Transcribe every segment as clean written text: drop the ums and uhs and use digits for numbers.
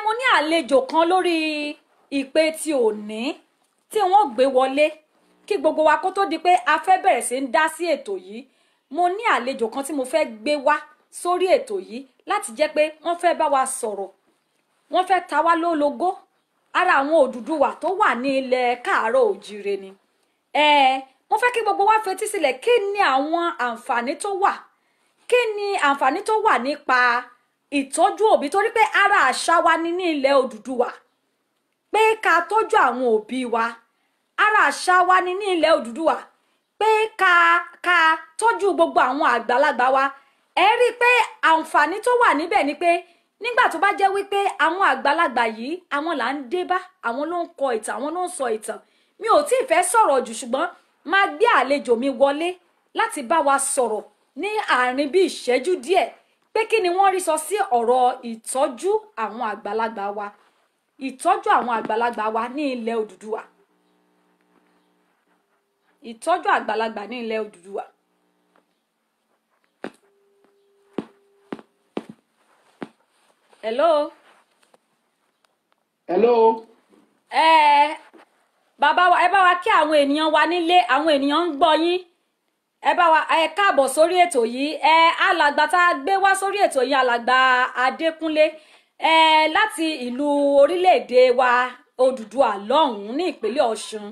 mo ní àlejò kan lórí ìpè tí òní tí wọ́n gbé wọlé kí gbogbo wa kó tó di pé a fẹ́ bẹ̀rẹ̀ sí ń dá sí ètò yìí. Mo ní àlejò kan tí mo fẹ́ gbé wá sórí ètò yìí láti jẹ́ pé wọ́n fẹ́ bá wa sọ̀rọ̀, wọ́n fẹ́ ta wá lólogó ara àwọn Odùduwà tó wà ní ilẹ̀ Káàárọ̀ Òjíire ni. Mo fẹ́ kí gbogbo wa fetí sílẹ̀, kí ni àwọn àǹfààní tó wà, kí ni àǹfààní tó wà nípa ìtọ́jú òbí, torí pé ara àṣà wa ni ní ilẹ̀ Odùduwà pé ká tọ́jú àwọn òbí wa. Ara àṣà wa ni ní ilẹ̀ Odùduwà pé ká tọ́jú gbogbo àwọn àgbàlagbà wa. Ẹ rí i pé àǹfààní tó wà níbẹ̀ ni pé nígbà tó bá jẹ́ wípé àwọn àgbàlagbà yìí àwọn là ń dé bá, àwọn ló ń kọ ìtàn, àwọn ló ń sọ ìtàn. Mi ò tí ì fẹ́ sọ̀rọ̀ jù, ṣùgbọ́n máa gbé àlejò mi wọlé láti bá wa sọ̀rọ̀ ní àárín bí ìṣẹ́jú díẹ̀ pé kí ni wọ́n rí sọ sí ọ̀rọ̀ ìtọ́jú àwọn àgbàlagbà wa, ìtọ́jú àwọn àgbàlagbà wa ní ilẹ̀ Odùduwà, ìtọ́jú àgbàlagbà ní ilẹ̀ Odùduwà. Hello. Hello. Bàbá wa, ẹ bá wa kí àwọn ènìyàn wa nílé, àwọn ènìyàn ń gbọ́ yín. Ẹ bá wa káàbọ̀ sórí ètò yìí. Alàgbà tá a gbé wá sórí ètò yìí, alàgbà Adékúnlé láti ìlú orílẹ̀-èdè wa Odùduwà lọ́hùn-ún ní ìpínlẹ̀ Ọ̀ṣun.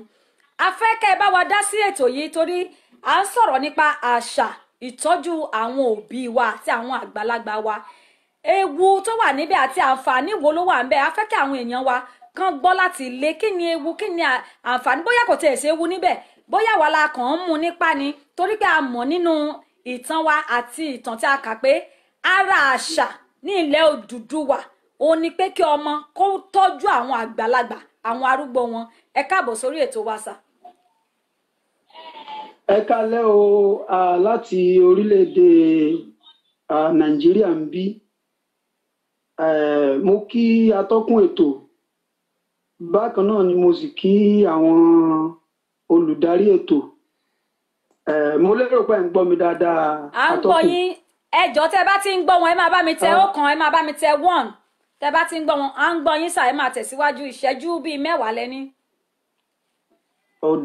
A fẹ́ kẹ́ ẹ bá wa dá sí ètò yìí torí à ń sọ̀rọ̀ nípa àṣà ìtọ́jú àwọn òbí wa àti àwọn àgbàlagbà wa. Ewu tó wà níbẹ̀ àti àǹfààní wo ló wà níbẹ̀. A fẹ́ kí àwọn èèyàn wa kan gbọ́ láti ilé kí ni ewu, kí ni àǹfààní, bóyá kò tiẹ̀ ṣe ewu níbẹ̀, bóyá wà la kàn ń mú nípa ni, torí pé a mọ̀ nínú ìtàn wa àti ìtàn tí a kà pé ara àṣà ní ilẹ̀ Odùduwà ó ní pé kí ọmọ kó tọ́jú àwọn àgbàlagbà, àwọn arúgbó wọn. Ẹ káàbọ̀ sórí ètò wa sà. Ẹ kálẹ́ o, láti orílẹ̀-èdè Nàìjíríà ń bí. Mo kí atọ́kùn ètò, bákan náà ni mo sì kí àwọn olùdarí ètò. Mo lérò pé ẹ ń gbọ́ mi dáadáa. À ń gbọ́ yín. Ẹ jọ̀ọ́ tẹ́ bá ti ń gbọ́ wọn, ẹ máa bá mi tẹ 1, ẹ máa bá mi tẹ 1. Tẹ́ bá ti ń gbọ́ wọn, à ń gbọ́ yín sà, ẹ máa tẹ̀síwájú, ìṣẹ́jú bíi 10 lẹ́ni. Ó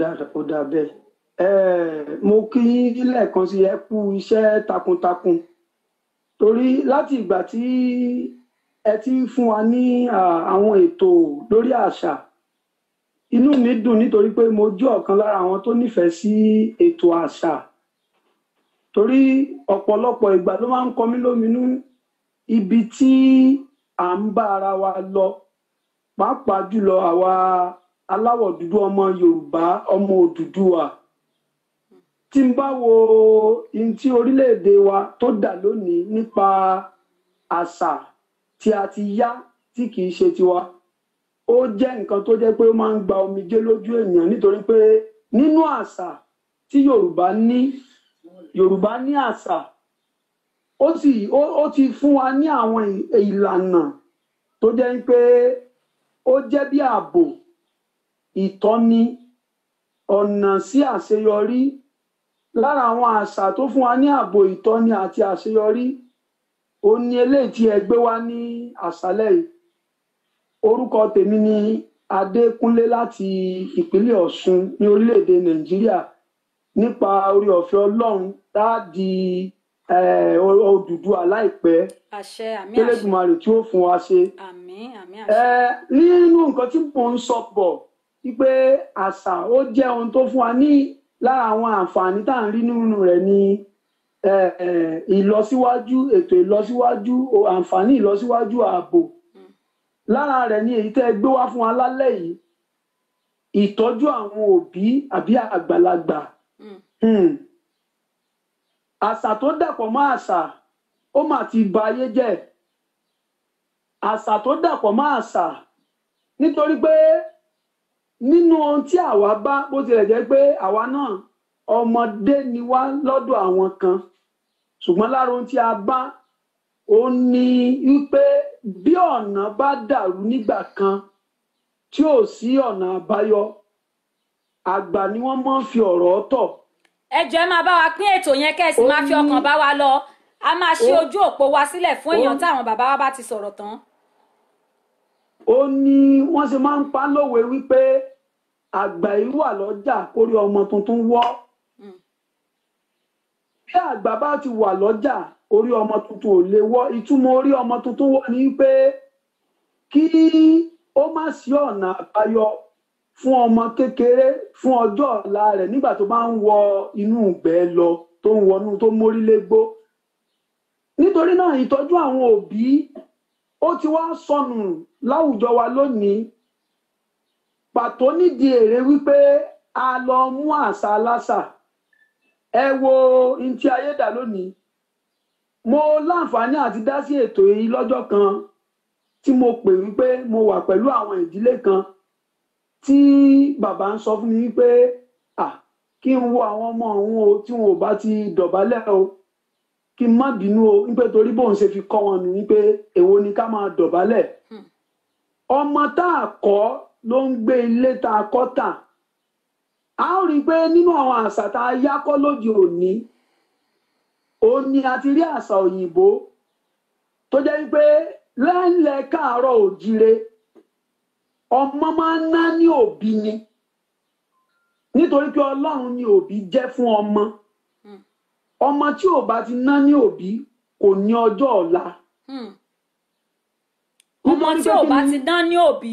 dà bẹ́ẹ̀. Mo kí yín lẹ́ẹ̀kan sí, ẹ kú iṣẹ́ takuntakun. Torí láti ìgbà tí ẹ ti ń fún wa ní àwọn ètò lórí àṣà, inú mi dùn nítorí pé mo jẹ́ ọ̀kan lára àwọn tó nífẹ̀ẹ́ sí ètò àṣà. Torí ọ̀pọ̀lọpọ̀ ìgbà ló máa ń kọ mí lóminú ibi tí à ń bá ara wa lọ, pàápàá jùlọ àwa aláwọ̀ dúdú ọmọ Yorùbá, ọmọ Odùduwà. Tí n bá wo ohun tí orílẹ̀-èdè wa tó dà lónìí nípa àṣà tí a ti yá tí kìí ṣe tiwa, ó jẹ́ nǹkan tó jẹ́ pé ó máa ń gba omijé lójú èèyàn, nítorí pé nínú àṣà tí Yorùbá ní àṣà, ó ti fún wa ní àwọn ìlànà tó jẹ́ pé ó jẹ́ bí ààbò, ìtọ́ni, ọ̀nà sí àṣeyọrí. Lára àwọn àṣà tó fún wa ní ààbò, ìtọ́ni àti àṣeyọrí, ó ní eléyìí tí ẹ gbé wá ní àṣálẹ́ yìí. Orúkọ tèmi ni Adékúnlé láti ìpínlẹ̀ Ọ̀ṣun ní orílẹ̀-èdè Nàìjíríà. Nípa oore ọ̀fẹ́ Ọlọ́run dáàdi Odùduwà láìpẹ́. Àṣẹ, àmín àṣẹ. Kélédùmarè tí ó fún wa ṣe. Àmín àmín àṣẹ. Nínú nǹkan tí mò ń sọ bọ̀ wípé àṣà ó jẹ́ ohun tó fún wa ní lára àwọn àǹfààní tá à ń rí nínú rẹ̀ ní ìlọsíwájú, ètò ìlọsíwájú, àǹfààní ìlọsíwájú ààbò. Lára rẹ̀ ni èyí tẹ́ ẹ gbé wá fún wa lálẹ́ yìí, ìtọ́jú àwọn òbí àbí àgbàlagbà. Àṣà tó dàpọ̀ mọ́ àṣà, ó mà ti ba ayé jẹ́. Àṣà tó dàpọ̀ mọ́ àṣà, nítorí pé nínú ohun tí àwa bá, bó tilẹ̀ jẹ́ pé àwa náà ọmọdé ni wá lọ́dọ̀ àwọn kan, ṣùgbọ́n lára ohun tí a bá, ó ní wípé bí ọ̀nà bá dàrú nígbà kan tí ò sí ọ̀nà àbáyọ, àgbà ni wọ́n máa ń fi ọ̀rọ̀ tọ̀. Ẹ jọ̀ọ́ ẹ máa bá wa pín ètò yẹn kẹ́ ẹ sì máa fi ọkàn bá wa lọ. A máa ṣí ojú òpó wa sílẹ̀ fún èèyàn táwọn bàbá wa bá ti sọ̀rọ̀ tán. ó ní wọ́n ṣe máa ń pa lówe wípé àgbà yìí wà lọ́jà kórí ọmọ tuntun wọ́. Bí àgbà bá ti wà lọ́jà orí ọmọ tuntun ò lè wọ́. Ìtumọ̀ orí ọmọ tuntun wọ́ ni pé kí ó má sí ọ̀nà àbáyọ fún ọmọ kékeré fún ọjọ́ ọ̀la rẹ̀ nígbà tó bá ń wọ inú ìgbẹ́ lọ tó ń wọnú tó mórílégbó. Nítorí náà ìtọ́jú àwọn òbí ó ti wá sọnù láwùjọ wa lónìí. Pàtó nídìí èrè wípé a lọ mú àṣà aláṣà. Ẹ wo ohun tí ayé dà lónìí. Mo láǹfààní àti dá sí ètò yìí lọ́jọ́ kan tí mo pè wípé mo wà pẹ̀lú àwọn ìdílé kan tí bàbá ń sọ fún mi wípé kí n wo àwọn ọmọ òun o tí wọn ò bá ti dọ̀bálẹ̀ o kí n má bínú o wípé torí bóun ṣe fi kọ́ wọn nù wípé èwo ni ká máa dọ̀bálẹ̀. Ọmọ tá a kọ́ ló ń gbé ilé tá a kọ́ tà. A ó rí i pé nínú àwọn àṣà tá a yá kọ́ lóde òní òun ni a ti rí àṣà òyìnbó tó jẹ́ wípé lẹ́ńlẹ̀ káàárọ̀ òjíire ọmọ máa ń ná ní òbí ni nítorí pé Ọlọ́run ni òbí jẹ́ fún ọmọ. Ọmọ tí ò bá ti ná ní òbí kò ní ọjọ́ ọ̀la. Ọmọ tí ò bá ti ná ní òbí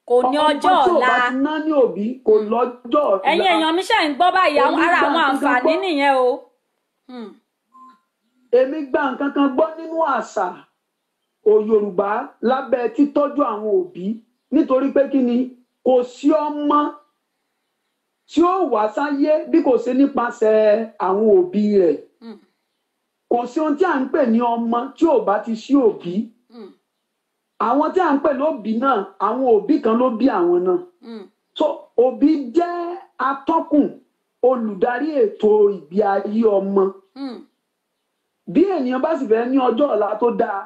kò ní ọjọ́ ọ̀la. Ọmọ tí ò bá ti ná ní òbí kò lọ́jọ́ ọ̀la. Ẹ̀yin èèyàn mi ṣe ń gbọ́ báyìí ara àwọn àǹfààní nìyẹn o. Èmi gba nǹkan kan gbọ́ nínú àṣà Yorùbá lábẹ́ títọ́jú àwọn òbí nítorí pé kí ni kò sí ọmọ tí ó wá sáyé bí kò ṣe nípasẹ̀ àwọn òbí rẹ̀. Kò sí ohun tí à ń pè ní ọmọ tí ò bá ti sí òbí. Àwọn tí à ń pè lóbí náà àwọn òbí kan ló bí àwọn náà. So òbí jẹ́ atọ́kùn olùdarí ètò ìgbé ayé ọmọ. Bí ènìyàn bá sì fẹ́ ní ọjọ́ ọ̀la tó dáa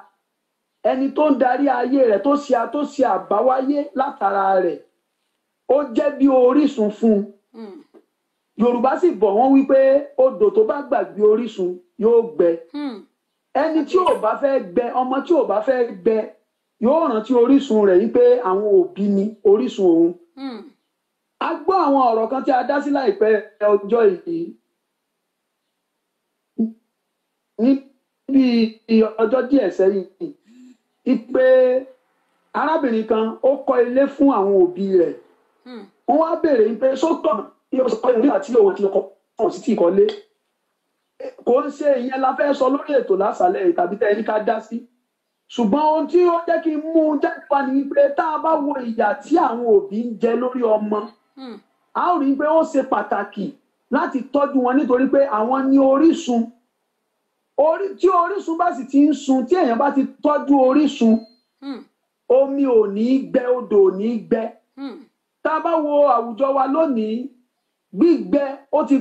ẹni tó ń darí ayé rẹ̀ tó ṣe àbáwáyé látara rẹ̀ ó jẹ́ bí orísun fún un. Yorùbá sì bọ̀ wọ́n wípé odò tó bá gbàgbé orísun yóò gbẹ. Ẹni tí ò bá fẹ́ gbẹ ọmọ tí ò bá fẹ́ gbẹ yóò rántí orísun rẹ̀ wípé àwọn òbí ni orísun òun. A gbọ́ àwọn ọ̀rọ̀ kan tí a dá sí láìpẹ́ ọjọ́ yìí níbi ọjọ́ díẹ̀ sẹ́yìn ìpè arábìnrin kan ó kọ́ ilé fún àwọn òbí rẹ̀. Wọ́n wá béèrè pé sótọ̀ yóò sọ ìrìn àti òun àti ọkọ ọ̀hún sí ti ìkọ́lé. Kò ń ṣe ìyẹn la fẹ́ sọ lórí ètò lásàlẹ̀ tàbí tẹ́ ẹni ká dá sí. Ṣùgbọ́n ohun tí ó jẹ́ kí n mú un jáde wá ni pé tá a bá wo ìyà tí àwọn òbí ń jẹ lórí ọmọ a ó rí i pé ó ṣe pàtàkì láti tọ́jú wọn nítorí pé àwọn ní orísun. Tí orísun bá sì ti ń sun tí èèyàn bá ti tọ́jú orísun omi ò ní gbẹ odò ò ní gbẹ. Tá a bá wo àwùjọ wa lónìí gbígbẹ ó ti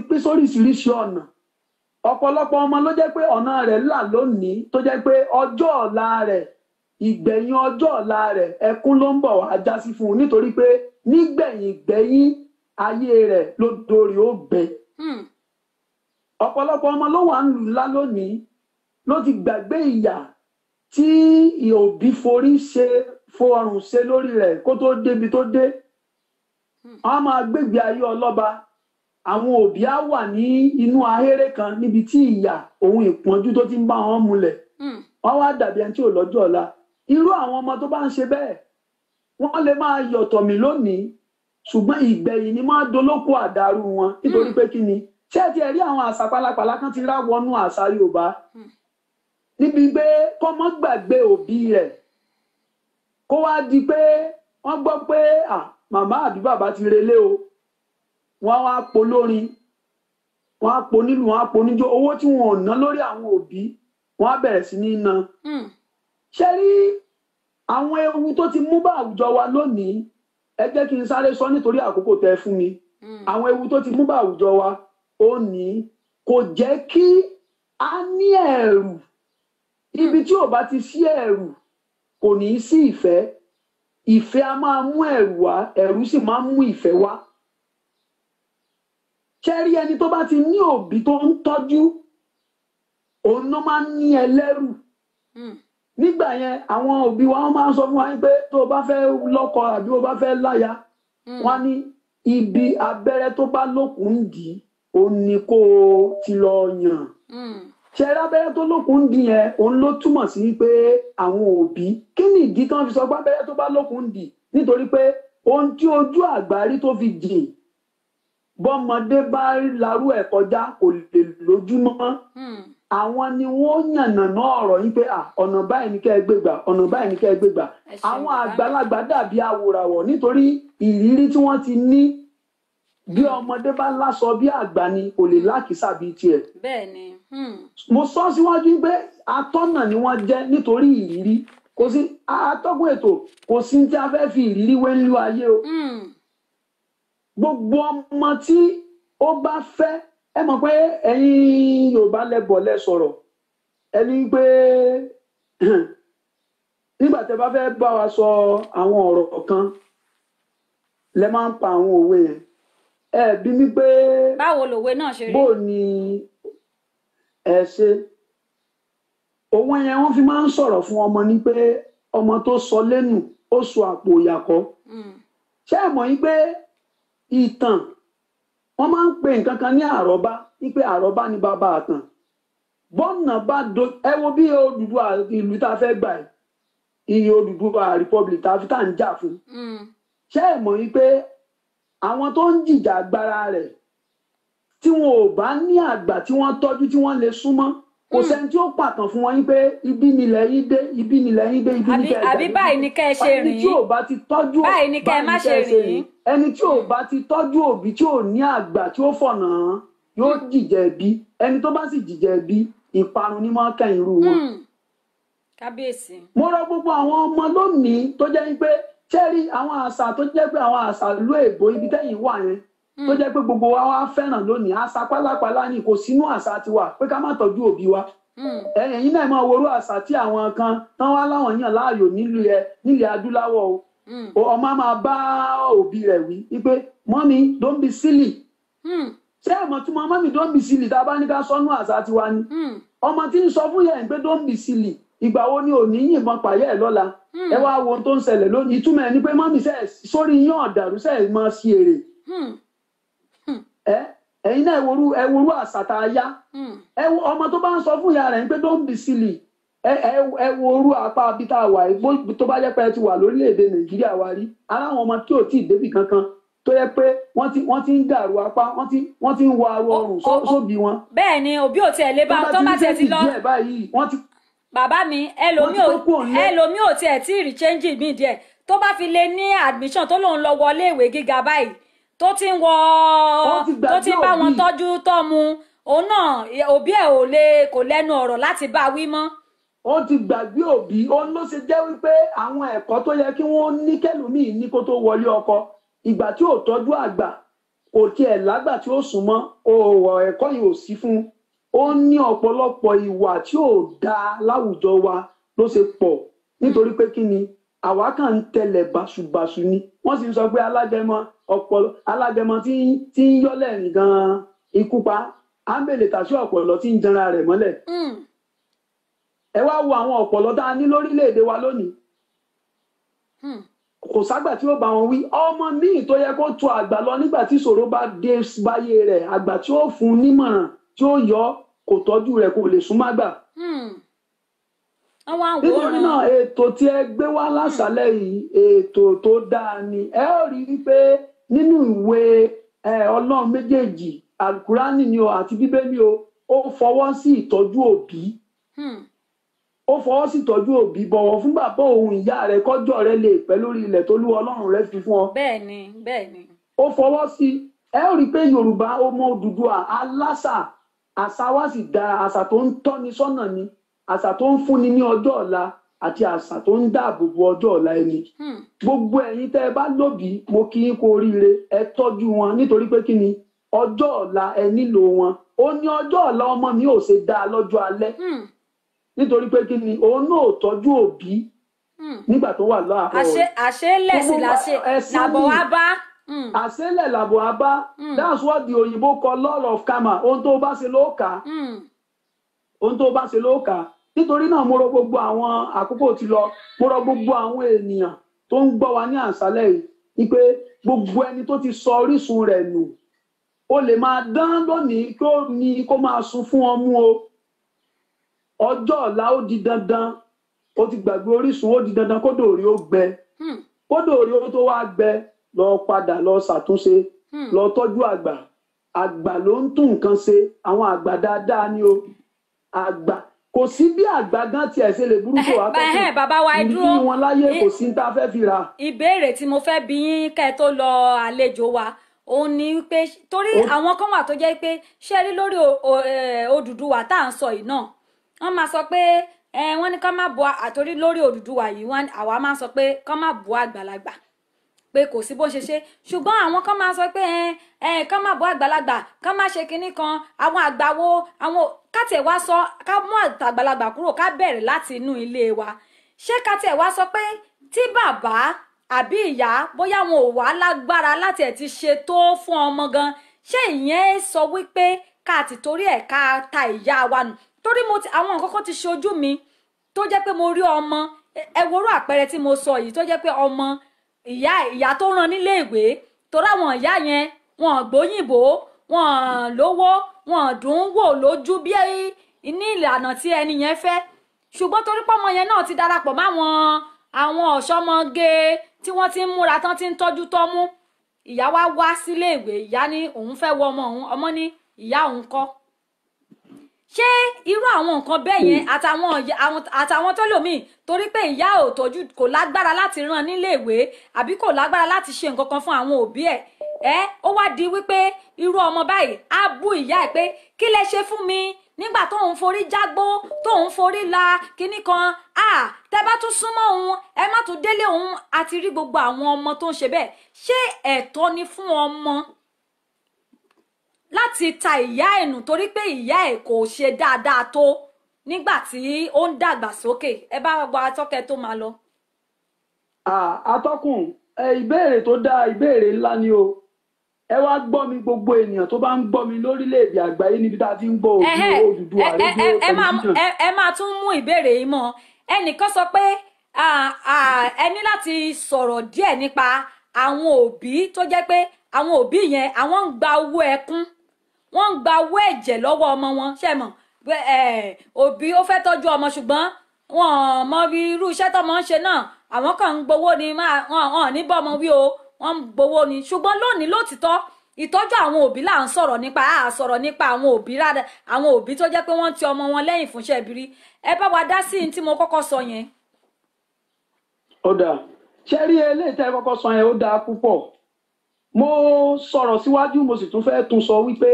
pín sóríṣiríṣi ọ̀nà. Ọ̀pọ̀lọpọ̀ ọmọ ló jẹ́ pé ọ̀nà rẹ̀ là lónìí tó jẹ́ pé ọjọ́ ọ̀la rẹ̀ ìgbẹ̀yìn ọjọ́ ọ̀la rẹ̀ ẹkún ló ń bọ̀ wá já sí fún un nítorí pé nígbẹ̀yìn ayé rẹ̀ ló dorí ó gbẹ. Ọ̀pọ̀lọpọ̀ ọmọ ló wà ń lù ńlá lónìí ló ti gbàgbé ìyà tí òbí forùn ṣe lórí rẹ̀ kó tó débi tó dé. Wọ́n máa gbégbé ayé ọlọ́ba. Àwọn òbí á wà ní inú ahéré kan níbi tí ìyà òun ìpọ́njú tó ti ń bá wọn múlẹ̀. Wọ́n wá dàbí ẹni tí ò lọ́jọ́ ọ̀la. Irú àwọn ọmọ tó bá ń ṣe bẹ́ẹ̀ wọ́n lè máa yọ̀tọ̀ mí lónìí ṣùgbọ́n ìgbẹ̀yìn ni máa dolóko àdàrú wọn nítorí pé kí ni ṣé ẹ ti rí àwọn àṣà pálapàla kan ti ráwọnú àṣà Yorùbá níbi pé kọ́mọ gbàgbé òbí rẹ̀ kó wá di pé wọ́n gbọ́ pé màmá àbí bàbá ti relé o wọ́n wá polórin wọ́n á ponílù wọ́n á poníjó owó tí wọn ò ná lórí àwọn òbí wọ́n á bẹ̀rẹ̀ sí ní ná. Ṣé rí àwọn ewu tó ti mú bá àwùjọ wa lónìí ẹ jẹ́ kí n sáré sọ nítorí àkókò tẹ́ fún mi. Àwọn ewu tó ti mú bá àwùjọ wa ó ní kò jẹ́ kí a ní ẹ̀rù. Ibi tí ò bá ti sí ẹ̀rù kò ní í sí ìfẹ́. Ìfẹ́ a máa mú ẹ̀rù wá ẹ̀rù sì máa mú ìfẹ́ wá. Ṣé rí ẹni tó bá ti ní òbí tó ń tọ́jú òun ló máa ń ní ẹlẹ́rù nígbà yẹn àwọn òbí wa wọ́n máa ń sọ fún wa pé tó o bá fẹ́ lọ́kọ àbí o bá fẹ́ láya wọ́n ní ibi abẹ́rẹ́ tó bá lókun dì í òun ni kó o ti lọ yàn ṣe abẹ́rẹ́ tó lókun dì yẹn òun ló túmọ̀ sí pé àwọn òbí kí ni ìdí tí wọ́n fi sọ pé abẹ́rẹ́ tó bá lókun dì nítorí pé ohun tí ojú àgbárí tó fi jìn bọ́mọdé bá larú ẹ̀ kọjá kò lè lójúmọ́ àwọn ni wọ́n yànnàná ọ̀rọ̀ yín pé ọ̀nà báyìí ni kẹ́ ẹ gbé gbà ọ̀nà báyìí ni kẹ́ ẹ gbé gbà àwọn àgbàlagbà dàbí awòràwọ̀ nítorí ìrírí tí wọ́n ti ní bí ọmọdé bá láṣọ bí àgbà ni kò lè lákìsà bíi tiẹ̀. bẹ́ẹ̀ni. mo sọ síwájú pé atọ́nà ni wọ́n jẹ́ nítorí ìrírí kò sí atọ́kùn ètò kò sí tí a fẹ́ fi ìrírí wé nílùú ayé o. gbogbo ọmọ tí ó bá fẹ́ ẹ mọ̀ pé ẹ̀yin Yorùbá lẹ́bọ̀ lẹ sọ̀rọ̀ ẹni pé nígbà tẹ́ bá fẹ́ bá wa sọ àwọn ọ̀rọ̀ kan lẹ máa ń pa àwọn òwe yẹn ẹ bí mi pé báwo lòwe náà ṣe rí bó ni ẹ ṣe òwe yẹn wọ́n fi máa ń sọ̀rọ̀ fún ọmọ ní pé ọmọ tó sọ lẹ́nu ó sọ àpò ìyàkọ́ ṣé ẹ mọ̀ yín pé ìtàn wọ́n máa ń pè nǹkan kan ní àrọ́bá wípé àrọ́bá ni bàbá àtàn bọ́ọ̀nà bá ẹ wo bí Odùduwà ìlú tá a fẹ́ gbà ẹ̀ iye Odùduwà republic tá a ń jà fún ṣé ẹ mọ̀ wípé àwọn tó ń jìjà agbára rẹ̀ tí wọn ò bá ní àgbà tí wọ́n tọ́jú tí wọ́n lè súnmọ́ kò sẹ́ni tí ó pàtàn fún wọn yín pé ibi nílẹ̀ yín dé ibi nílẹ̀ yín dé ibi nílẹ̀ yín dé àbí báyìí ni kẹ́ ẹ ṣe rìn ẹni tí ò bá ti tọ́jú báyìí ni kẹ́ ẹ má ṣe rìn ẹni tí ò bá ti tọ́jú òbí tí ò ní àgbà tí ó fọ̀nà yóò jìjẹ ẹbí ẹni tó bá sì jìjẹ ẹbí ìparun ní máa kẹ́yìn irú wọn. kábíyèsí. mo rọ gbogbo àwọn ọmọ lónìí tó jẹ́ pé ṣẹ́rí àwọn àṣà tó jẹ́ pé àwọn àṣà ìlú èbó ibi tẹ́yìn wà yẹn tó jẹ́ pé gbogbo wa wá fẹ́ràn lónìí àṣà pálapàla ni kò sínú àṣà tiwa pé ká má tọ́jú òbí wa ẹ̀yin náà máa worú àṣà tí àwọn kan tán wá láwọn yàn láàyò nílẹ̀ adúláwọ̀ o ọmọ máa bá òbí rẹ̀ wí wípé mọ́mí don't be silly ṣé ẹ̀mọ̀ tí mo mọ́mí don't be silly tá a bá ní ká sọ́nú àṣà tiwa ni ọmọ tí ń sọ fún yẹn pé don't be silly ìgbà wo ni ò ní yìnbọn pààyẹ́ ẹ̀ lọ́la ẹ wá wo ohun tó ń ṣẹlẹ̀ lónìí ìtumọ̀ ẹ̀ ni pé mọ́mí sórí yín ọ̀dàrú sẹ́ẹ̀ máa ṣe èrè ẹ̀yin náà ẹ worú àṣà tá a yá ọmọ tó bá ń sọ fún ìyá rẹ̀ pé don't be silly ẹ worú apá bí tá a wà tó bá jẹ́ pé ẹ ti wà lórílẹ̀‐èdè Nàìjíríà wa rí aláwọn ọmọ tí ò tí ì débì kankan tó yẹ pé wọ́n ti ń dàrú apá wọ́n ti ń wọ awọ ọrùn sóbì wọn. bẹ́ẹ̀ ni òbí ò tiẹ̀ lé bá tó bá tiẹ̀ ti lọ bàbá mi ẹlòmíì ò tiẹ̀ tí ì rí change mi díẹ̀ tó bá fi lè ní admission tó lòun lọ wọlé ìwé gíga báyìí tó ti ń bá wọn tọ́jú tọ́mu òun náà òbí ẹ̀ kò lẹ́nu ọ̀rọ̀ láti bá wí mọ́. ó ti gbàgbé òbí òun ló ṣe jẹ́ wípé àwọn ẹ̀kọ́ tó yẹ kí wọ́n ní kẹ́lòmíì ní kó tó wọlé ọkọ ìgbà tí ò tọ́jú àgbà kò tiẹ̀ lágbà tí ó sùn mọ́ òwò ẹ̀kọ́ yìí ò sí fún ó ní ọ̀pọ̀lọpọ̀ ìwà tí ò dáa láwùjọ wa ló ṣe pọ̀ nítorí pé kí ni àwa kàn ń tẹ̀lẹ̀ báṣubàṣu ni wọ́n sì ń sọ pé alágẹmọ tí ń yọ́lẹ̀ rìn gan-an ikú pa ámbèlè tàṣí ọ̀pọ̀lọ tí ń janra rẹ̀ mọ́lẹ̀. ẹ wá wo àwọn ọ̀pọ̀lọ tá a ní lórílẹ̀‐èdè wa lónìí kò ságbà tí ó bá wọn wí ọmọ míì tó yẹ kó tó àgbà lọ nígbà tí ìṣòro bá dé báyé rẹ̀ àgbà tí ó fún un nímọ̀ràn tí ó yọ kò tọ́jú rẹ̀ kò lè súnmọ́ àgbà. nítorí náà ètò tí ẹ gbé wá lásàlẹ̀ yìí ètò tó dáa ni ẹ ó rí i pé nínú ìwé Ọlọ́run méjèèjì alukurani ni o àti bíbélì o ó fọwọ́ sí ìtọ́jú òbí ó fọwọ́ sí ìtọ́jú òbí bọ̀wọ̀ fún bàbá òun ìyá rẹ̀ kọjọ́ rẹ̀ lè pẹ́ lórí ilẹ̀ tó lú Ọlọ́run rẹ̀ fi fún ọ. bẹ́ẹ̀ni. ó fọwọ́ sí ẹ ó rí i pé Yorùbá ọmọ Odùduwà aláṣà àṣà wa sì dára àṣà tó ń tọ́ni sọ́nà ni àṣà tó ń fúnni ní ọjọ́ ọ̀la àti àṣà tó ń dáàbò bo ọjọ́ ọ̀la ẹni. gbogbo ẹ̀yin tẹ́ ẹ bá lóbìí mo kí yín kú oríire ẹ tọ́jú wọn nítorí pé kí ni ọjọ́ ọ̀la ẹ nílò wọn ó ní ọjọ́ ọ̀la ọmọ mi ò ṣe dáa lọ́jọ́ alẹ́ nítorí pé kí ni òun náà tọ́jú òbí nígbà tó wà láàárọ̀ àṣélẹ̀ sí làbọ̀ wá bá. àṣélẹ̀ làbọ̀ wá bá that's what the òyìnbó call law of karma ohun tó bá ṣe ló kà ohun tó bá ṣe ló kà nítorí náà mo rọ gbogbo àwọn àkókò tí lọ mo rọ gbogbo àwọn ènìyàn tó ń gbọ́ wa ní àṣálẹ́ yìí wípé gbogbo ẹni tó ti sọ orísun rẹ̀ nù ó lè máa dán lónìí kó máa sun fún ọmú o ọjọ́ ọ̀la ó di dandan ó ti gbàgbé orísun ó di dandan kó dòrí ó gbẹ kó dòrí ó tó wá gbẹ lọ padà lọ ṣàtúnṣe lọ tọ́jú àgbà ló ń tún nǹkan ṣe àwọn àgbà dáadáa ni o àgbà kò sí bí àgbà gan tiẹ̀ ṣe lè burúkú wá tó bàbá wa ẹ dúró ní wọn láyé kò sí ní tá a fẹ́ fi ra. ìbéèrè tí mo fẹ́ bi yín kẹ́ ẹ tó lọ àlejò wa òun ni pé torí àwọn kan wà tó jẹ́ pé ṣé rí lórí Odùduwà tá à ń sọ yìí náà wọ́n máa sọ pé wọ́n ní ká má bu àtòrí lórí Odùduwà yìí àwa máa sọ pé ká má bu àgbàlagbà pé kò sí bó ṣe ṣe ṣùgbọ́n àwọn kan máa sọ pé ká má bu àgbàlagbà ká má ṣe kinní kan àwọn àgbàwo àwọn kátẹ̀ wá sọ ká mú àgbàlagbà kúrò ká bẹ̀rẹ̀ láti inú ilé wa ṣé kátẹ̀ wá sọ pé tí bàbá àbí ìyá bóyá wọn ò wá lágbára láti ẹ̀ ti ṣe tó fún ọmọ gan ṣé ìyẹn sọ wípé ká ti torí ẹ̀ ká ta ìyá wa nù torí àwọn nǹkan kan ti ṣojú mi tó jẹ́ pé mo rí ọmọ ẹ worú àpẹẹrẹ tí mo sọ yìí tó jẹ́ pé ọmọ ìyá tó rán nílé ìwé torí àwọn ìyá yẹn wọn gbóyìnbó wọn lówó wọn dùn wò lójú bí ní ìlànà tí ẹni yẹn fẹ́ ṣùgbọ́n torí pé ọmọ yẹn náà ti darapọ̀ máwọn àwọn ọ̀ṣọ́mọge tí wọ́n ti ń múra tán ti ń tọ́jú tọ́mú ìyá wá sílé ìwé ìyá ní òun fẹ́ wọ ọmọ òun ọmọ ní ìyá òun kọ́ ṣé irú àwọn nǹkan bẹ́ẹ̀ yẹn àtàwọn tó lòmíì torí pé ìyá ò tọ́jú kò lágbára láti rán nílé ìwé àbí kò lágbára láti ṣe nǹkan kan fún àwọn òbí ẹ̀ ó wá di wípé irú ọmọ báyìí á bú ìyá ẹ̀ pé kí lẹ ṣe fún mi nígbà tóun forí jágbó tóun forí la kinní kan tẹ bá tún súnmọ́ òun ẹ má tún délé òun àti rí gbogbo àwọn ọmọ tó ń ṣe bẹ́ẹ̀ ṣé ẹ̀tọ́ ni fún ọmọ láti ta ìyá ẹ̀ nù torí pé ìyá ẹ̀ kò ṣe dáadáa tó nígbà tí ó ń dàgbà sókè ẹ bá gba atọ́kẹ́ tó máa lọ. atọ́kùn ìbéèrè tó dáa ìbéèrè ńlá ni o ẹ wá gbọ́ mi gbogbo ènìyàn tó bá ń gbọ́ mi lórílẹ̀‐èdè àgbáyé níbi tá a ti ń gbọ́ Odùduwà rédíò tẹlifíṣàn. ẹ máa tún mú ìbéèrè yìí mọ́ ẹnìkan sọ pé ẹ ní láti sọ̀rọ̀ díẹ̀ nípa àwọn òbí tó jẹ́ pé àwọn òbí yẹn àwọn ń gba owó ẹkún wọ́n ń gba owó ẹ̀jẹ̀ lọ́wọ́ ọmọ wọn ṣe mọ̀ òbí ó fẹ́ tọ́jú ọmọ ṣùgbọ́n wọn mọ bí irú iṣẹ́ tọ́mọ ń ṣe náà àwọn kan ń gbowó ni wọn ní bọ́mọ wí o wọ́n ń gbowó ni ṣùgbọ́n lónìí lótìtọ́ ìtọ́jú àwọn òbí là ń sọ̀rọ̀ nípa àwọn òbí rárá àwọn òbí tó jẹ́ pé wọ́n ti ọmọ wọn lẹ́yìn fúnṣẹ́ ìbírí ẹ bá wa dá sí ní tí mo kọ́kọ́ sọ yẹn. ó dáa ṣé rí eléyìí tẹ́ kọ́kọ́ sọ yẹn ó dáa púpọ̀ mo sọ̀rọ̀ síwájú mo sì tún fẹ́ tún sọ wípé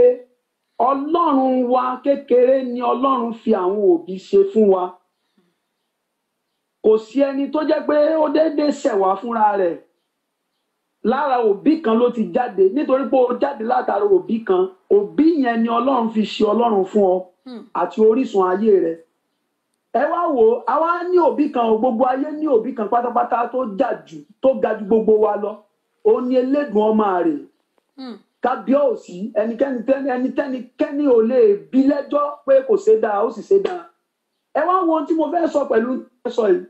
ọlọ́run wa kékeré ni ọlọ́run fi àwọn òbí ṣe fún wa kò sí ẹni tó jẹ́ pé ó déédéé ṣẹ̀wá fúnra rẹ̀ lára òbí kan ló ti jáde nítorí pé ó jáde látara òbí kan òbí yẹn ni ọlọ́run fi ṣe ọlọ́run fún ọ àti orísun ayé rẹ̀ ẹ wá wò àwa ní òbí kan gbogbo ayé ní òbí kan pátápátá tó ga jù gbogbo wa lọ ó ní elédùn ọmọ rẹ̀ kábíyèsí ẹnikẹ́ni ò lè bí lẹ́jọ́ pé kò ṣe dáa ó sì ṣe dáa ẹ wá wo ohun tí mo fẹ́ sọ pẹ̀lú sọ yìí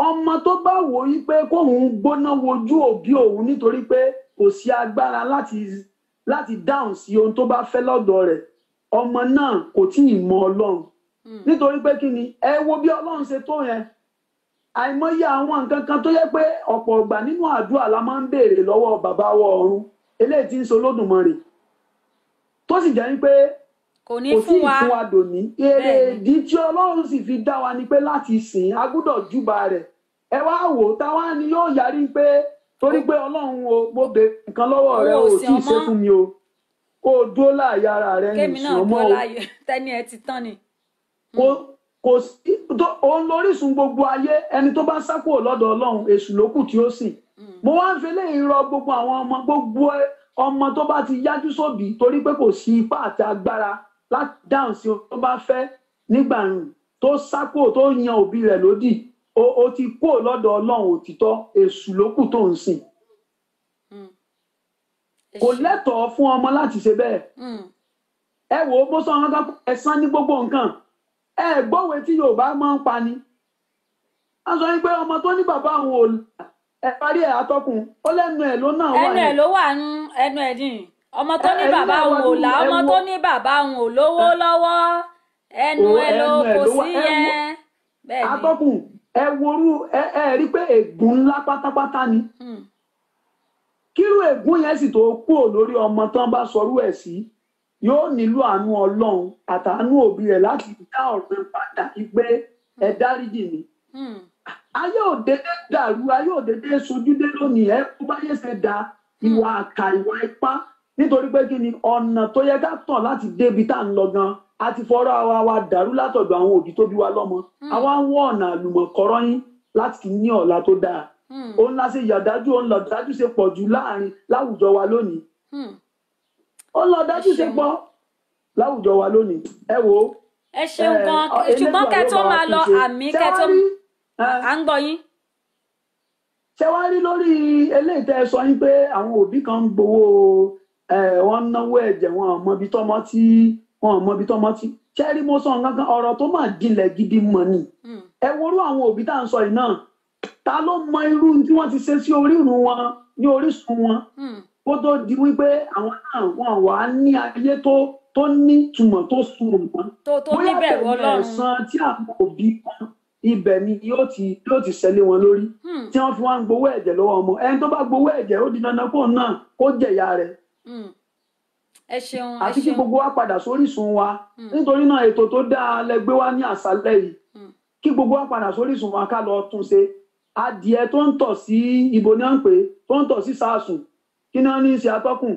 ọmọ tó bá wò yí pé kóun gbóná wojú òbí òun nítorí pé kò sí agbára láti dáhùn sí ohun tó bá fẹ́ lọ́dọ̀ rẹ̀ ọmọ náà kò tí ì mọ ọlọ́run nítorí pé kí ni ẹ wo bí ọlọ́run ṣe tó yẹn àìmọye àwọn nǹkan kan tó yẹ pé ọ̀pọ̀ ìgbà nínú àdúrà la máa ń béèrè lọ́wọ́ bàbá wa ọ̀run eléyìí tí ń ṣe Olódùmarè tó sì jẹ́ pé kò tí ì fún wa dòní èrè ìdí tí ọlọ́run sì fi dá wa ni pé láti sìn a gbọ́dọ̀ júbà rẹ̀ ẹ wá wò táwa ni yóò yarí pé torí pé ọlọ́run o mo bèrè nǹkan lọ́wọ́ rẹ o tí ì ṣe fún mi o kó o dúró láàyè ara rẹ ní ìsìn ọmọ o tẹ́ni ẹ ti tán ni. kò sí òun lórísun gbogbo ayé ẹni tó bá sá kúrò lọ́dọ̀ ọlọ́run èṣù lókù tí ó sìn mo wá ń fi eléyìí rọ gbogbo àwọn gbogbo ọmọ tó bá ti yájú sóbì torí pé kò sí ipá àti agbára láti dáhùn sí ohun tó bá fẹ́ nígbà tó sá kúrò tó yan òbí rẹ̀ lódì ó ti kúrò lọ́dọ̀ ọlọ́run òtítọ́ èṣù lókù tó ń sìn kò lẹ́tọ̀ọ́ fún ọmọ láti ṣe bẹ́ẹ̀ ẹ wò ó bó sọ wọn kan ẹ̀san ní gbogbo nǹkan gbọ́wé tí Yorùbá máa ń pa ni a sọ pé ọmọ tó ní bàbá àwọn ò ẹ parí ẹ̀ atọ́kùn ó lẹ́nu ẹ̀ ló náà wà ẹnu ẹ̀ ló wà ń ẹnu ẹ̀ dì ọmọ tó ní bàbá òun ò là ọmọ tó ní bàbá òun ò lówó lọ́wọ́ ẹnu ẹ̀ ló kò sí yẹn bẹ́ẹ̀ ni. atọ́kùn ẹ worú ẹ rí pé ègún ńlá pátápátá ni kírú ègún yẹn sì tó kúrò lórí ọmọ tán bá sọrú ẹ̀ sí yóò nílò àánú Ọlọ́run àtàánú òbí rẹ̀ láti dá ọ̀rọ̀ padà pé ẹ dáríjì ni. Ayé ò dédé dàrú ayé ò dédé sojúdé lónìí ẹ kó báyé ṣe da ìwà àkà ìwà ipá nítorí pé kí ni ọ̀nà tó yẹ ká tàn láti débi tá à ń lọ gan a ti fọ́rọ́ àwa wa dàrú látọ̀dọ̀ àwọn òbí tó bí wa lọ́mọ àwa ń wọ ọ̀nà àlùmọ̀kọ́rọ́ yín láti ní ọ̀la tó dáa òun la ṣe yàdájú òun lọ̀dájú ṣe pọ̀ jù láwùjọ wa lónìí ó lọ̀dájú ṣe pọ̀ láwùjọ wa lónìí ẹ wo. ẹ ṣeun gan ṣùgbọ́n kẹ́ tó máa lọ àmì kẹ́ tó à ń gbọ́ yín. ṣé wàá rí lórí eléyìí tẹ́ ẹ sọ yín pé àwọn òbí kan ń gbowó wọn náwó ẹ̀jẹ̀ wọn ò mọ ibi tọ́mọ tí ṣé rí mo sọ nǹkan kan ọ̀rọ̀ tó máa jinlẹ̀ gidi mọ̀ ni ẹ worú àwọn òbí tá à ń sọ yìí náà ta ló mọ irú tí wọ́n ti ṣe sí orírun wọn ní orísun wọn kó tó di wípé àwọn náà wọn wà á ní ayé tó ní túmọ̀ tó sunwọ̀n wọn bóyá bẹ̀rẹ̀ ẹ̀san tí àwọn òbí wọn ibẹ̀ ni yóò ti ṣẹlẹ̀ wọn lórí tí wọ́n fi wá ń gbowó ẹ̀jẹ̀ lọ́wọ́ ọmọ ẹni tó bá gbowó ẹ̀jẹ̀ ó di dandan kó náà kó jẹ̀yà rẹ̀. ẹ ṣeun àti kí gbogbo wa padà sórísun wa nítorí náà ètò tó dáa lẹ gbé wá ní àṣálẹ́ yìí kí gbogbo wa padà sórísun wa ká lọ tún ṣe adìẹ tó ń tọ̀ sí ibo ní à ń pè tó ń tọ̀ sí sàásùn kí ni wọ́n ní í ṣe atọ́kùn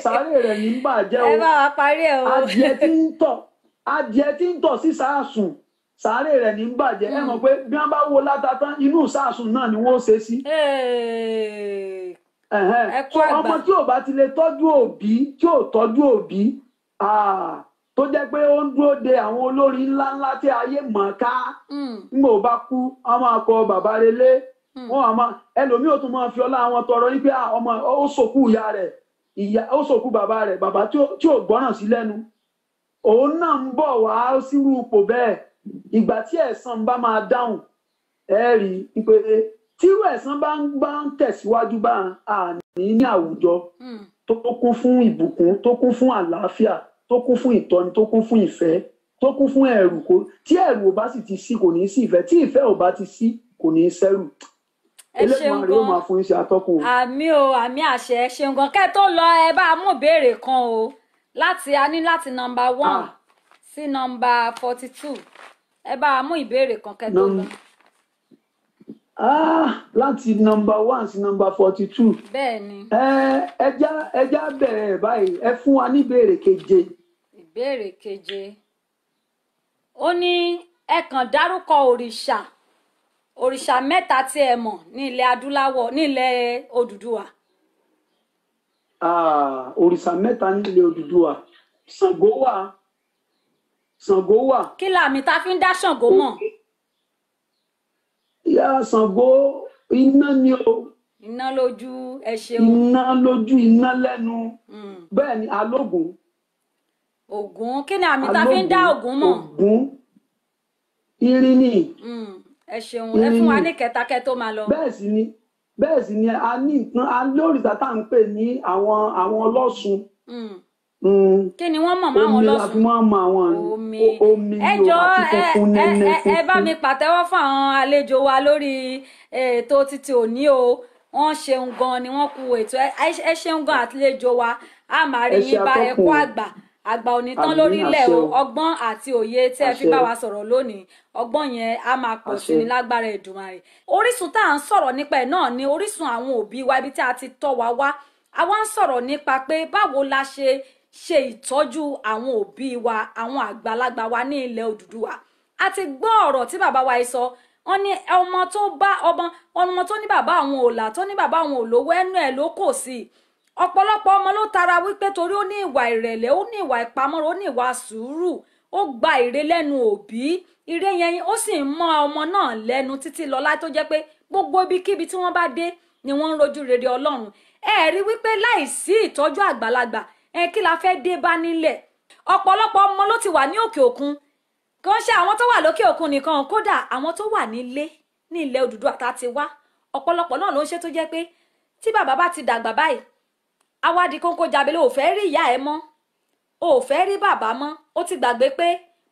sáré rẹ̀ ní bàjẹ́ o ẹ bá wa parí ẹ o adìẹ tí ń tọ̀ sí sàásùn sáré rẹ̀ ní bàjẹ́ ẹ mọ̀ pé bí wọ́n bá wo láta tán inú sàásùn náà ni wọ́n ṣe sí. ọmọ tí ò bá ti lè tọ́jú òbí tí ò tọ́jú òbí tó jẹ́ pé ó ń dúró de àwọn olórin ńláńlá tí ayé mọ̀ ká nígbà ó bá kú wọ́n máa kọ bàbá relé ẹlòmíì ò tún máa fi ọlá wọn tọrọ wípé ọmọ ó sòkú ìyá rẹ̀ ó sòkú bàbá rẹ̀ bàbá tí ò gbọ́ràn sí lẹ́nu òun náà ń bọ̀ wá sírú ipò bẹ́ẹ̀ ìgbà tí ẹ̀san bá máa dáhùn ẹ rí i pé tírú ẹ̀san bá ń tẹ̀síwájú bá a ní àwùjọ tó kún fún ìbùkún tó kún fún àlàáfíà tó kún fún ìtọ́ni tó kún fún ìfẹ́ tó kún fún ẹ̀rù tí ẹ̀rù ò bá sì ti sí kò ní sí ìfẹ́ tí ìfẹ́ ò bá ti sí kò ní sẹ́rù eléyìí rẹ ó máa fún iṣẹ́ atọ́kùn. àmì o àmì àṣẹ ẹ ṣeun gan kẹ́ tó lọ ẹ bá mú ìbéèrè kan o a ní láti nọ́mbà 1 sí nọ́mbà 42 ẹ bá mú ìbéèrè kan kẹ́ tó lọ. láti nọ́mbà 1 sí nọ́mbà 42. bẹ́ẹ̀ni. ẹja bẹ̀rẹ̀ báyìí ẹ fún wa ní ìbéèrè keje. ìbéèrè keje ó ní ẹ kàn dárúkọ òrìṣà mẹ́ta tí ẹ mọ̀ ní ilẹ̀ adúláwọ̀ ní ilẹ̀ Odùduwà. òrìṣà mẹ́ta ní ilẹ̀ Odùduwà Ṣàngó wà. kí làmì tá a fi ń dá Ṣàngó mọ̀. ìyá Ṣàngó iná ni o. iná lójú ẹ ṣeun. iná lójú iná lẹ́nu bẹ́ẹ̀ ni alógún. Ògún kí ni àmì tá a fi ń dá Ògún mọ̀. Ògún irin ni. ẹ ṣeun ẹ fún wa ní kẹtàkẹ tó máa lọ. bẹ́ẹ̀ sì ni a ní nǹkan alóòrìṣà tá à ń pè ní àwọn ọlọ́ṣun. kí ni wọ́n mọ̀ mọ́ àwọn ọlọ́ṣun. omi la fi máa mọ àwọn omi yóò àti funfun nẹ́nẹ́ funfun. ẹ bá mi pàtẹ́wọ́ fún àwọn àlejò wa lórí ètò títí òní o wọ́n ṣeun gan ni wọ́n kú ètò ẹ ṣeun gan àtìlẹ́jọ wa a máa rí yín bá ẹ kú àgbà òní tán lórílẹ̀ o ọgbọ́n àti òye tí ẹ fi bá wa sọ̀rọ̀ lónìí ọgbọ́n yẹn á máa pọ̀ sí ní lágbára Èdùmàrè. Orísun tá à ń sọ̀rọ̀ nípa ẹ̀ náà ni orísun àwọn òbí wa ibi tí a ti tọ́ wa wá a wá ń sọ̀rọ̀ nípa pé báwo la ṣe ìtọ́jú àwọn òbí wa àwọn àgbàlagbà wa ní ilẹ̀ Odùduwà. A ti gbọ́ ọ̀rọ̀ tí bàbá wa yìí sọ wọ́n ní ọmọ tó ní bàbá àwọn ò là tó ní bàbá àwọn ò lówó ẹnu ẹ̀ ló kò sí ọ̀pọ̀lọpọ̀ ọmọ ló tara wípé torí ó ní ìwà ìrẹ̀lẹ̀ ó ní ìwà ìpamọ́ra ó ní ìwà sùúrù ó gba ìre lẹ́nu òbí ìre yẹn ó sì ń mọ ọmọ náà lẹ́nu títí lọ́lá tó jẹ́ pé gbogbo ibikíbi tí wọ́n bá dé ni wọ́n ń rojú rere Ọlọ́run rí wípé láìsí ìtọ́jú àgbàlagbà kí la fẹ́ dé bá nílẹ̀ ọ̀pọ̀lọpọ̀ ọmọ ló ti wà ní òkè òkun kò ń ṣe àwọn tó wà lókè òkun nìkan kódà àwọn tó wà nílé ní ilẹ̀ Odùduwà tá ti wá ọ̀pọ̀lọpọ̀ náà ló ń ṣe tó jẹ́ pé tí bàbá bá ti dàgbà báyìí awádìí kónkó jábélé ò fẹ́ rí ìyá ẹ mọ́ ò fẹ́ rí bàbá mọ́ ó ti gbàgbé pé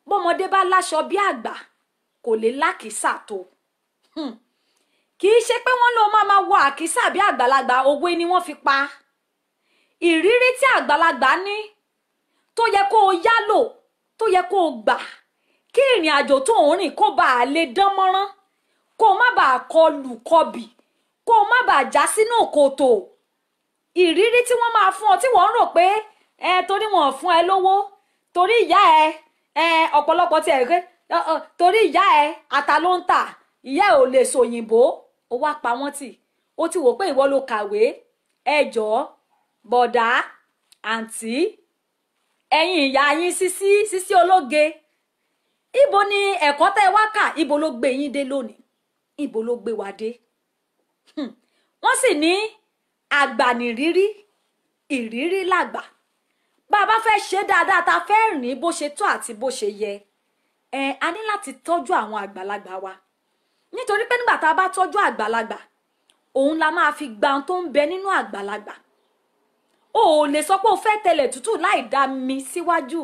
bọ́mọdé bá láṣọ bí àgbà kò lè lákìísà tó kì í ṣe pé wọ́n ló máa wọ àkísà bí àgbàlagbà òwe ni wọ́n fi pa ìrírí tí àgbàlagbà ní tó yẹ kó o yálò tó yẹ kó o gbà kí ìrìn àjò tó ń rìn kó bàa lè dán mọ́rán kó o má bàa kọlù kọbì kó o má bàa já sínú kòtò ìrírí tí wọ́n máa fún ọ tí wọ́n ń rò pé torí wọn fún ẹ lówó torí ìyá ẹ ọ̀pọ̀lọpọ̀ tí ẹ rí torí ìyá ẹ ata ló ń tà ìyá ẹ ò lè sòyìnbó ó wá pa wọ́n tì ó ti wò pé ìwọ ló kàwé ẹ jọ̀ọ́ bọ̀dá àǹtí ẹ̀yin ìyá yín sísí ológe ibo ni ẹ̀kọ́ tẹ́ wá kà ibo ló gbé yín dé lónìí ibo ló gbé wa dé wọ́n sì ní àgbà nìrírí ìrírí làgbà bá a bá fẹ́ ṣe dáadáa ta fẹ́ rìn bó ṣe tó àti bó ṣe yẹ a ní láti tọ́jú àwọn àgbàlagbà wa nítorí pé nígbà tá a bá tọ́jú àgbàlagbà òun la máa fi gba ohun tó ń bẹ nínú àgbàlagbà o ò lè sọ pé o fẹ́ tẹlẹ̀ tútù láì dá mi síwájú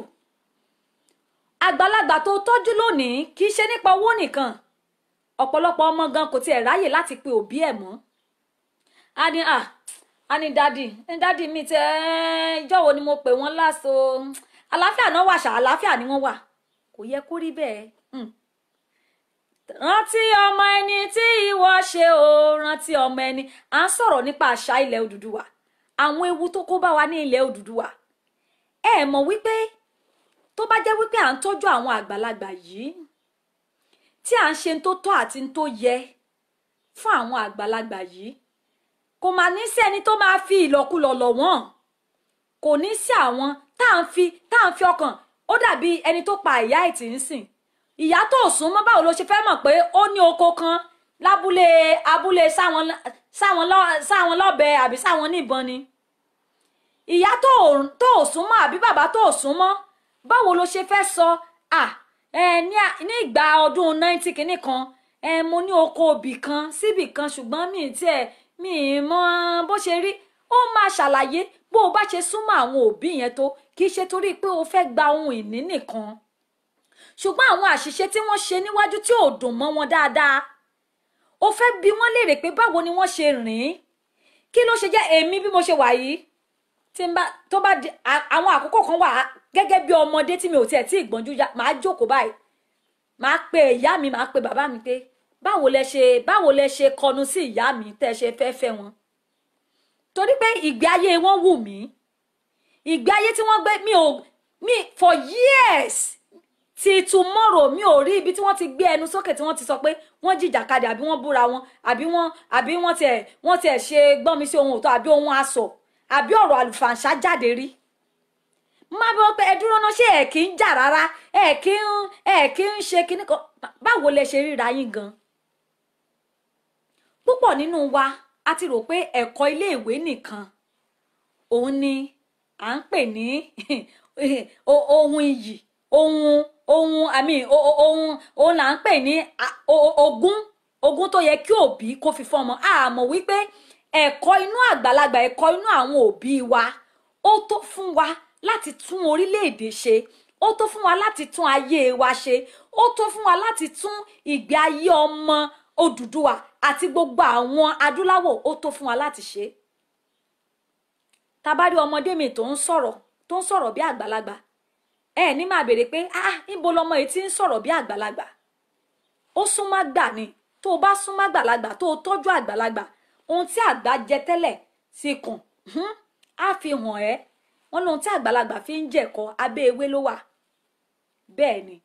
àgbàlagbà tó tọ́jú lónìí kì í ṣe nípa owó nìkan ọ̀pọ̀lọpọ̀ ọmọ gan kò tiẹ̀ ráyè láti pe òbí ẹ̀ mọ́ a ní dádì mi tẹ ìjọ́ wo ni mo pè wọ́n láṣọ àlàáfíà náà wà ṣá àlàáfíà ni wọ́n wà kò yẹ kó rí bẹ́ẹ̀ rántí ọmọ ẹni tí ìwọ ṣe o rántí ọmọ ẹni à ń sọ̀rọ̀ nípa àṣà ilẹ̀ Odùduwà àwọn ewu tó kó bá wa ní ilẹ̀ Odùduwà ẹ mọ̀ wípé tó bá jẹ́ wípé à ń tọ́jú àwọn àgbàlagbà yìí tí à ń ṣe tó tọ́ àti tó yẹ fún àwọn àgbàlagbà yìí kò mà ní sí ẹni tó máa fi ìlọ̀kulọ̀ lọ̀ wọ́n kò ní sí àwọn tá à ń fi ọkàn ó dàbí ẹni tó pa ìyá ẹ̀ tí ń sìn ìyá tó sún mọ́ báwo ló ṣe fẹ́ mọ̀ pé ó ní oko kan abúlé sáwọn lọ́bẹ àbí sáwọn níbọn ni ìyá tó sún mọ́ àbí bàbá tó sún mọ́ báwo ló ṣe fẹ́ sọ ní ìgbà ọdún 90 kìíní kan mo ní oko òbí kan síbì kan ṣùgbọ́n mi mọ bó ṣe rí ó máa ṣàlàyé bó o bá ṣe súnmọ́ àwọn òbí yẹn tó kì í ṣe torí pé o fẹ́ gba ohun ìní nìkan ṣùgbọ́n àwọn àṣìṣe tí wọ́n ṣe níwájú tí ò dùn mọ́ wọn dáadáa o fẹ́ bi wọ́n léèrè pé báwo ni wọ́n ṣe rìn kí ló ṣe jẹ́ èmi bí mo ṣe wà yìí tí n bá tó bá di àwọn àkókò kan wà gẹ́gẹ́ bí ọmọdé tí mi ò tiẹ̀ tí ìgbọ́njú ya màá jókòó báyìí màá pe ìyá mi màá pe bàbá mi pé báwo lẹ ṣe kọnu sí ìyá mi tẹ́ ṣe fẹ́ wọn torí pé ìgbé ayé wọn wù mí ìgbé ayé tí wọ́n gbé mi for years ti tomorrow mi ò rí ibi tí wọ́n ti gbé ẹnu sókè tí wọ́n ti sọ pé wọ́n jìjàkadì àbí wọ́n búra wọn àbí wọ́n tiẹ̀ ṣe gbọ́n mi sí ohun òótọ́ àbí ohun asọ̀ àbí ọ̀rọ̀ àlùfàǹṣá jáde rí má bí wọ́n pé ẹ dúró náà ṣé ẹ kì í jà rárá ẹ kì í ṣe kíní kan báwo lẹ ṣe ríra yín gan púpọ̀ nínú wa a ti rò pé ẹ̀kọ́ iléèwé nìkan òun ni à ń pè ní ohun iyì ohun là ń pè ní ogún tó yẹ kí òbí kó fi fọ́mọ àmọ́ wípé ẹ̀kọ́ inú àgbàlagbà ẹ̀kọ́ inú àwọn òbí wa ó tó fún wa láti tún orílẹ̀-èdè ṣe ó tó fún wa láti tún ayé wa ṣe ó tó fún wa láti tún ìgbé ayé ọmọ Odùduwà àti gbogbo àwọn adúláwọ̀ ó tó fún wa láti ṣe tá bá rí ọmọdé mi tó ń sọ̀rọ̀ bí àgbàlagbà ní máa béèrè pé níbo lọmọ yìí ti ń sọ̀rọ̀ bí àgbàlagbà ó súnmọ́ àgbà ni tó o bá súnmọ́ àgbàlagbà tó o tọ́jú àgbàlagbà ohun tí àgbà jẹ tẹ́lẹ̀ ti kùn á fi hàn ẹ́ wọ́n lóhun tí àgbàlagbà fi ń jẹ̀kọ abẹ́ ewé ló wà bẹ́ẹ̀ ni